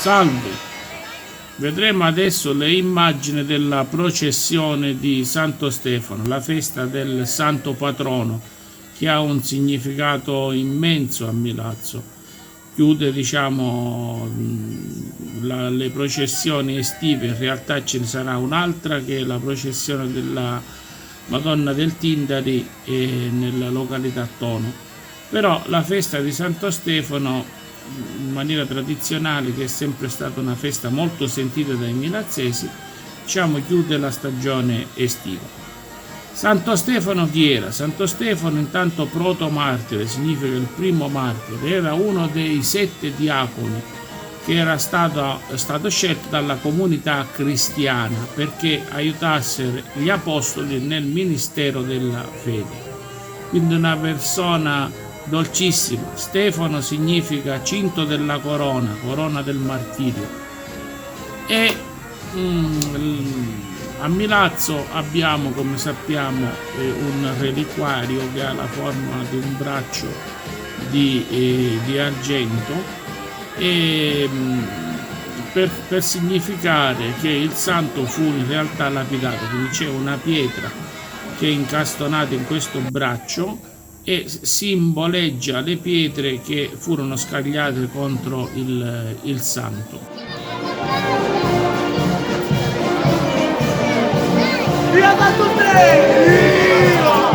Salve, vedremo adesso le immagini della processione di Santo Stefano, la festa del santo patrono, che ha un significato immenso a Milazzo. Chiude, le processioni estive. In realtà ce ne sarà un'altra, che è la processione della Madonna del Tindari nella località Tono. Però la festa di Santo Stefano, in maniera tradizionale, che è sempre stata una festa molto sentita dai milazzesi, chiude la stagione estiva. Santo Stefano chi era? Santo Stefano, intanto protomartire, significa il primo martire, era uno dei 7 diaconi che era stato scelto dalla comunità cristiana perché aiutassero gli apostoli nel ministero della fede. Quindi una persona dolcissima. Stefano significa cinto della corona, corona del martirio. E a Milazzo abbiamo, come sappiamo, un reliquario che ha la forma di un braccio di argento, e per significare che il santo fu in realtà lapidato. Quindi c'è una pietra che è incastonata in questo braccio e simboleggia le pietre che furono scagliate contro il santo. Viva Santo Stefano!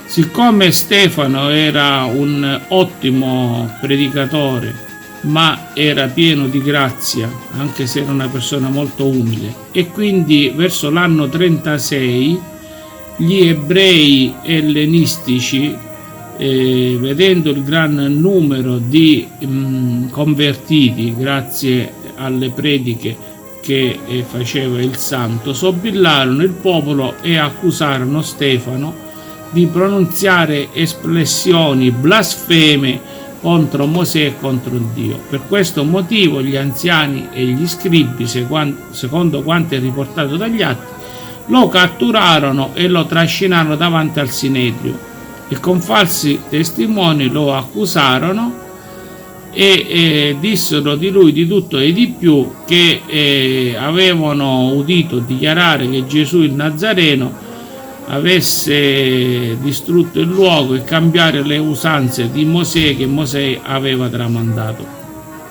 Siccome Stefano era un ottimo predicatore, ma era pieno di grazia, anche se era una persona molto umile, e quindi verso l'anno 36 gli ebrei ellenistici, vedendo il gran numero di convertiti grazie alle prediche che faceva il santo, sobillarono il popolo e accusarono Stefano di pronunziare espressioni blasfeme contro Mosè e contro Dio. Per questo motivo gli anziani e gli scribi, secondo quanto è riportato dagli atti, lo catturarono e lo trascinarono davanti al Sinedrio e con falsi testimoni lo accusarono e dissero di lui di tutto e di più, che avevano udito dichiarare che Gesù il Nazareno avesse distrutto il luogo e cambiare le usanze di Mosè che Mosè aveva tramandato.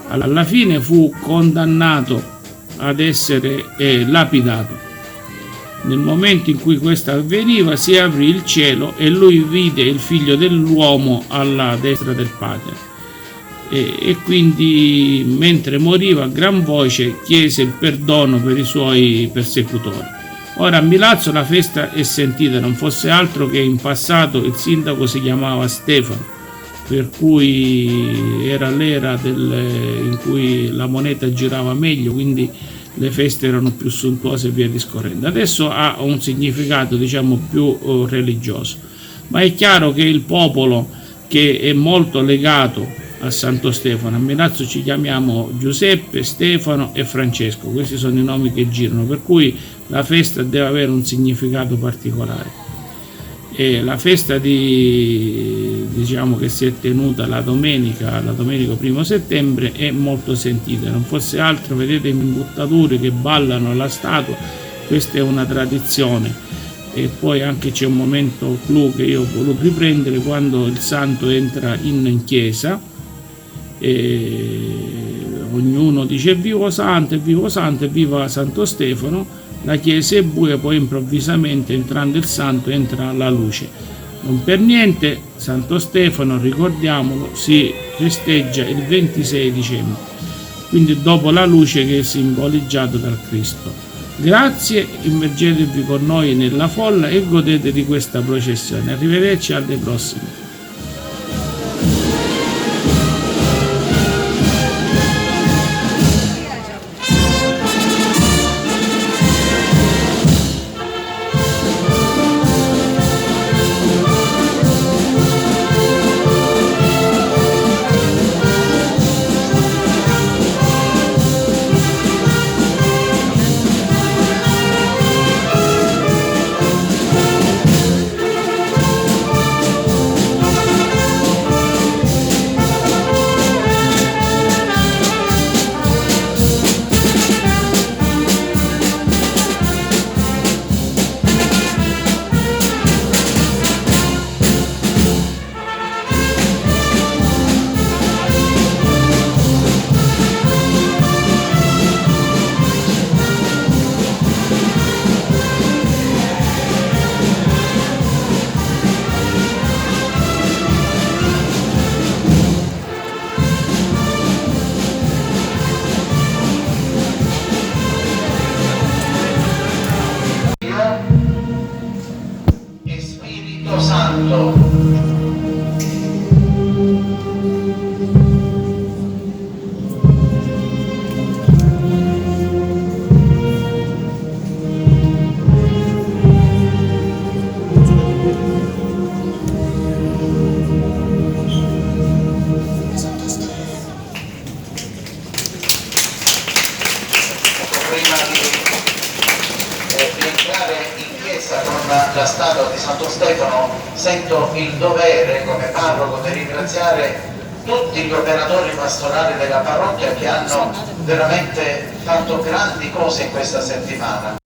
Alla fine fu condannato ad essere lapidato. Nel momento in cui questo avveniva si aprì il cielo e lui vide il figlio dell'uomo alla destra del Padre e quindi mentre moriva a gran voce chiese il perdono per i suoi persecutori. Ora a Milazzo la festa è sentita, non fosse altro che in passato il sindaco si chiamava Stefano, per cui era l'era in cui la moneta girava meglio, quindi le feste erano più sontuose e via discorrendo. Adesso ha un significato, diciamo, più religioso, ma è chiaro che il popolo, che è molto legato a Santo Stefano, a Milazzo ci chiamiamo Giuseppe, Stefano e Francesco, questi sono i nomi che girano, per cui la festa deve avere un significato particolare. E la festa diciamo che si è tenuta la domenica 1 settembre, è molto sentita, non fosse altro, vedete i imbuttatori che ballano la statua, questa è una tradizione. E poi anche c'è un momento clou che io ho voluto riprendere, quando il santo entra in chiesa e ognuno dice vivo santo, vivo santo, e viva Santo Stefano. La chiesa è buia, poi improvvisamente, entrando il santo, entra la luce. Non per niente Santo Stefano, ricordiamolo, si festeggia il 26 dicembre, quindi dopo la luce che è simboleggiata dal Cristo. Grazie, immergetevi con noi nella folla e godete di questa processione. Arrivederci, alle prossime. Santo. Prima di entrare in chiesa con la statua di Santo Stefano, sento il dovere come parroco di ringraziare tutti gli operatori pastorali della parrocchia che hanno veramente fatto grandi cose in questa settimana.